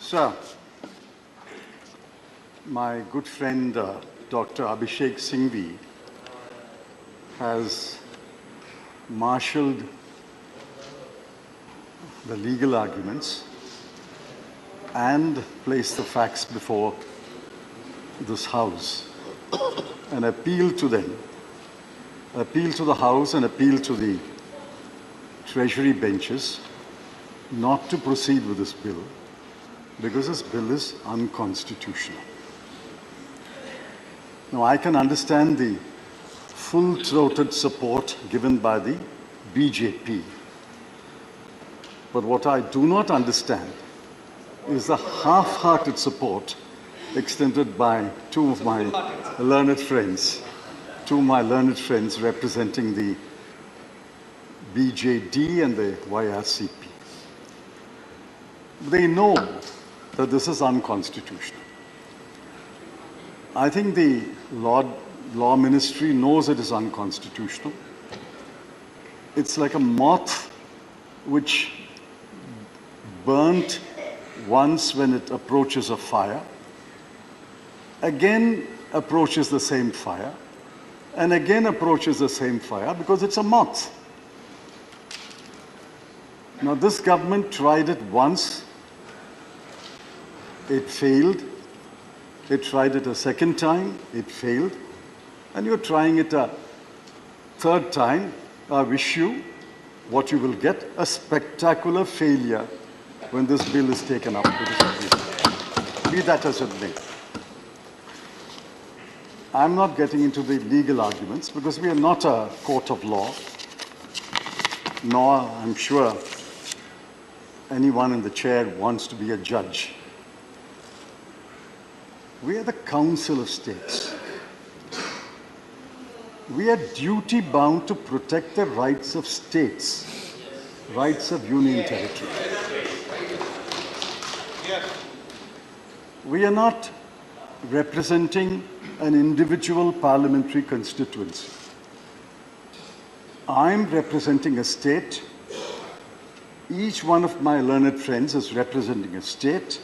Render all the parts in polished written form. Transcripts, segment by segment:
Sir, my good friend Dr. Abhishek Singhvi has marshaled the legal arguments and placed the facts before this House and appeal to them, appeal to the House and appeal to the Treasury benches not to proceed with this bill because this bill is unconstitutional. Now, I can understand the full-throated support given by the BJP, but what I do not understand is the half-hearted support extended by two of my learned friends representing the BJD and the YRCP. They know that this is unconstitutional. I think the Law Ministry knows it is unconstitutional. It's like a moth which burnt once when it approaches a fire, again approaches the same fire, and again approaches the same fire because it's a moth. Now, this government tried it once, it failed. It tried it a second time, it failed. And you're trying it a third time. I wish you what you will get, a spectacular failure when this bill is taken up to this Assembly. Be that as it may. I'm not getting into the legal arguments because we are not a court of law, nor, I'm sure, anyone in the chair wants to be a judge. We are the Council of States. We are duty-bound to protect the rights of states, rights of union territory. We are not representing an individual parliamentary constituency. I'm representing a state. Each one of my learned friends is representing a state.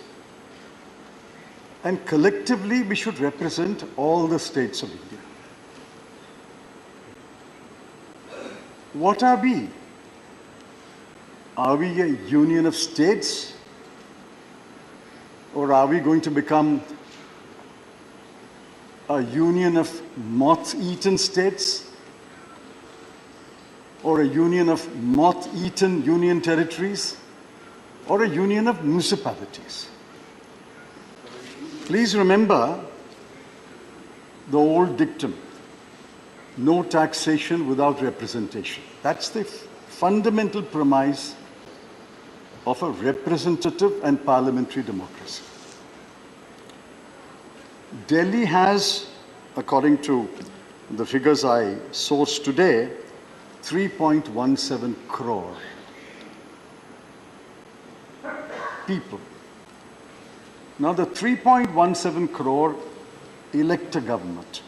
And collectively, we should represent all the states of India. What are we? Are we a union of states? Or are we going to become a union of moth-eaten states? Or a union of moth-eaten union territories? Or a union of municipalities? Please remember the old dictum, no taxation without representation. That's the fundamental premise of a representative and parliamentary democracy. Delhi has, according to the figures I sourced today, 3.17 crore people. Now, the 3.17 crore elect a government.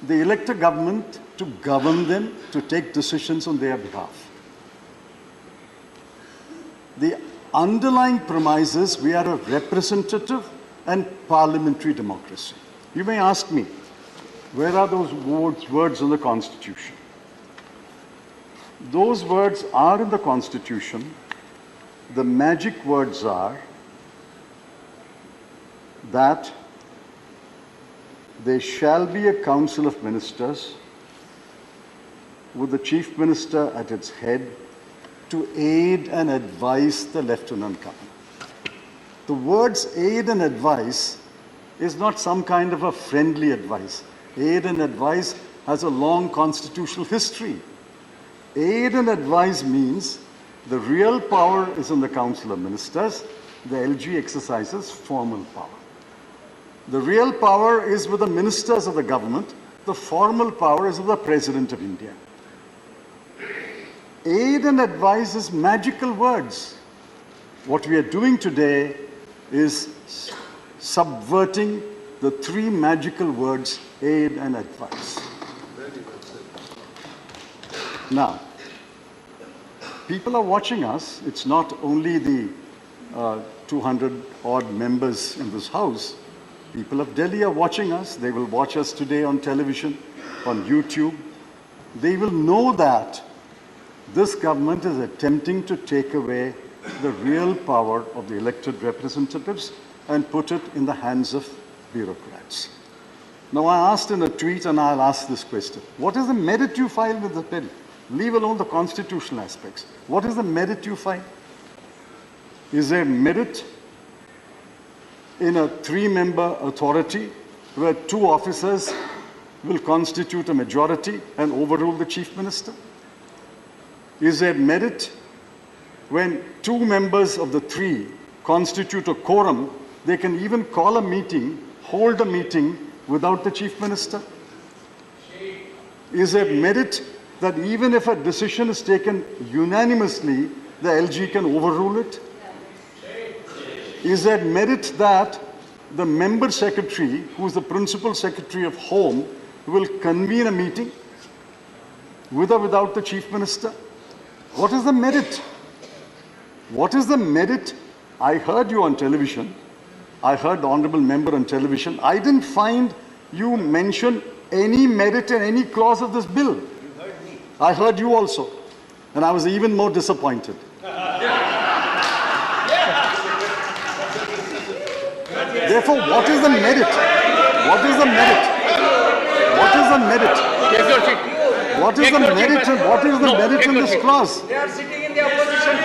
They elect a government to govern them, to take decisions on their behalf. The underlying premise is we are a representative and parliamentary democracy. You may ask me, where are those words in the Constitution? Those words are in the Constitution. The magic words are that there shall be a council of ministers with the chief minister at its head to aid and advise the lieutenant governor. The words aid and advise is not some kind of a friendly advice. Aid and advise has a long constitutional history. Aid and advise means the real power is in the Council of Ministers. The LG exercises formal power. The real power is with the ministers of the government. The formal power is with the President of India. Aid and advise is magical words. What we are doing today is subverting the three magical words, aid and advice. Now, people are watching us. It's not only the 200 odd members in this house, people of Delhi are watching us. They will watch us today on television, on YouTube. They will know that this government is attempting to take away the real power of the elected representatives and put it in the hands of bureaucrats. Now, I asked in a tweet, and I'll ask this question. What is the merit you file with the bill? Leave alone the constitutional aspects. What is the merit you file? Is there merit in a 3-member authority where 2 officers will constitute a majority and overrule the chief minister? Is there merit when 2 members of the 3 constitute a quorum, they can even call a meeting, hold a meeting without the chief minister? Is there merit that even if a decision is taken unanimously, the LG can overrule it? Is there merit that the member secretary, who is the principal secretary of Home, will convene a meeting with or without the chief minister? What is the merit? What is the merit? I heard you on television. I heard the honorable member on television. I didn't find you mention any merit in any clause of this bill. You heard me. I heard you also. And I was even more disappointed. Therefore, what is the merit? What is the merit? What is the merit? What is the merit? What is the merit in this clause? They are sitting in the opposition.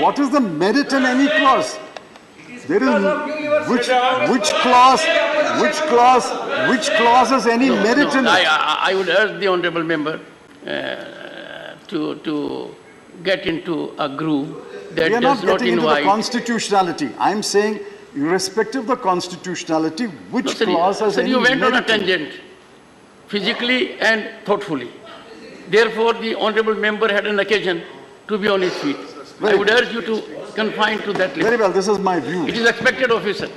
What is the merit in any clause? There is which clause has any merit in it? I would urge the honourable member to get into a groove that We are does not not getting into the invite. constitutionality. I'm saying, irrespective of the constitutionality, which clause has any you went on a merit in it? tangent, physically and thoughtfully. Therefore, the honourable member had an occasion to be on his feet. I would urge you to confine to that limit. Very well, this is my view. It is expected, officer.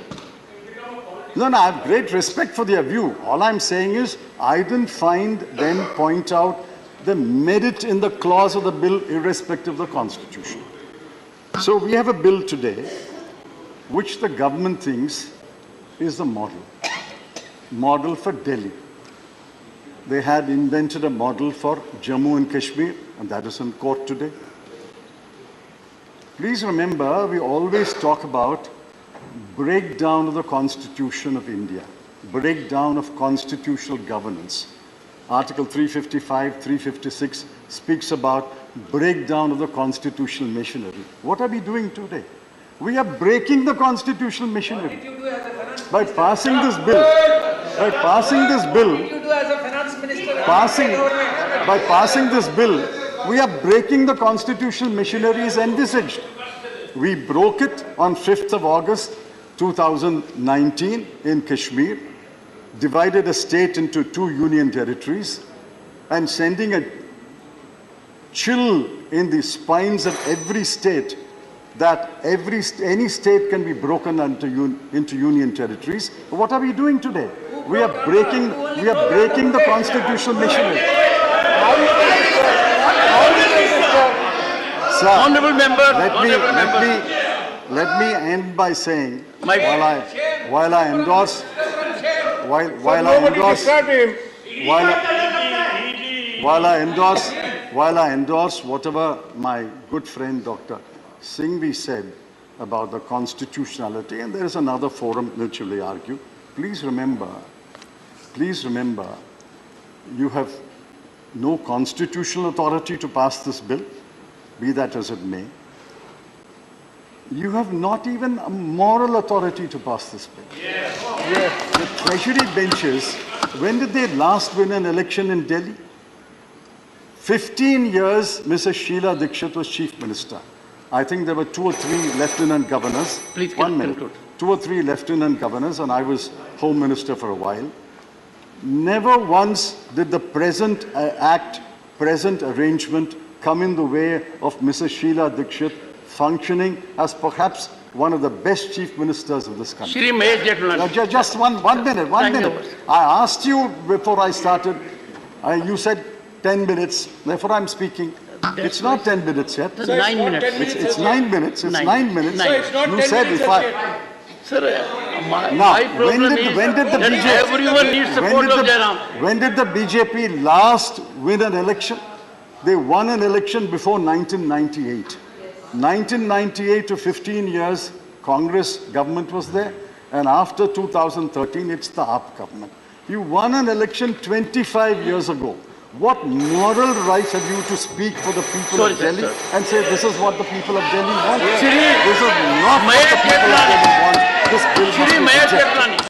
No, I have great respect for their view. All I'm saying is, I didn't find them point out the merit in the clause of the bill irrespective of the constitution. So we have a bill today which the government thinks is the model for Delhi. They had invented a model for Jammu and Kashmir, and that is in court today. Please remember, we always talk about breakdown of the Constitution of India, breakdown of constitutional governance. Article 355, 356 speaks about breakdown of the constitutional machinery. What are we doing today? We are breaking the constitutional machinery. What did you do as a finance By minister? passing this bill, by passing this What bill, did you do as a finance minister? by passing this bill, we are breaking the constitutional machinery as envisaged. We broke it on 5th of August 2019 in Kashmir, divided a state into 2 union territories, and sending a chill in the spines of every state that any state can be broken into union territories. What are we doing today? We are breaking the constitutional machinery. Sir, Honourable member, let me end by saying, while I endorse whatever my good friend Dr. Singhvi said about the constitutionality, and there is another forum which will argue, please remember, you have no constitutional authority to pass this bill, be that as it may. You have not even a moral authority to pass this bill. Yes. The treasury benches, when did they last win an election in Delhi? 15 years, Mrs. Sheila Dikshit was chief minister. I think there were 2 or 3 lieutenant governors. Please 1 minute. conclude. 2 or 3 lieutenant governors, and I was home minister for a while. Never once did the present present arrangement come in the way of Mrs. Sheila Dikshit functioning as perhaps one of the best chief ministers of this country. Shri Mahesh Jethmalani. Just one minute. I asked you before I started, you said 10 minutes, therefore I'm speaking. It's not 10 minutes yet. Sir, 9 not minutes. 10 minutes. It's 9 minutes. It's Nine. 9 minutes. Nine. So it's not You 10 said minutes if as I... yet. Sir, my Now, problem is when did the that BJP everyone needs support of Jairam. when did the BJP last win an election? They won an election before 1998. 1998 to 15 years, Congress government was there. And after 2013, it's the AAP government. You won an election 25 years ago. What moral rights have you to speak for the people Sorry, of sir, Delhi sir. and say this is what the people of Delhi want? Shri This is not what the people of Delhi want. This bill must be Shri Mayor rejected. Chaplani.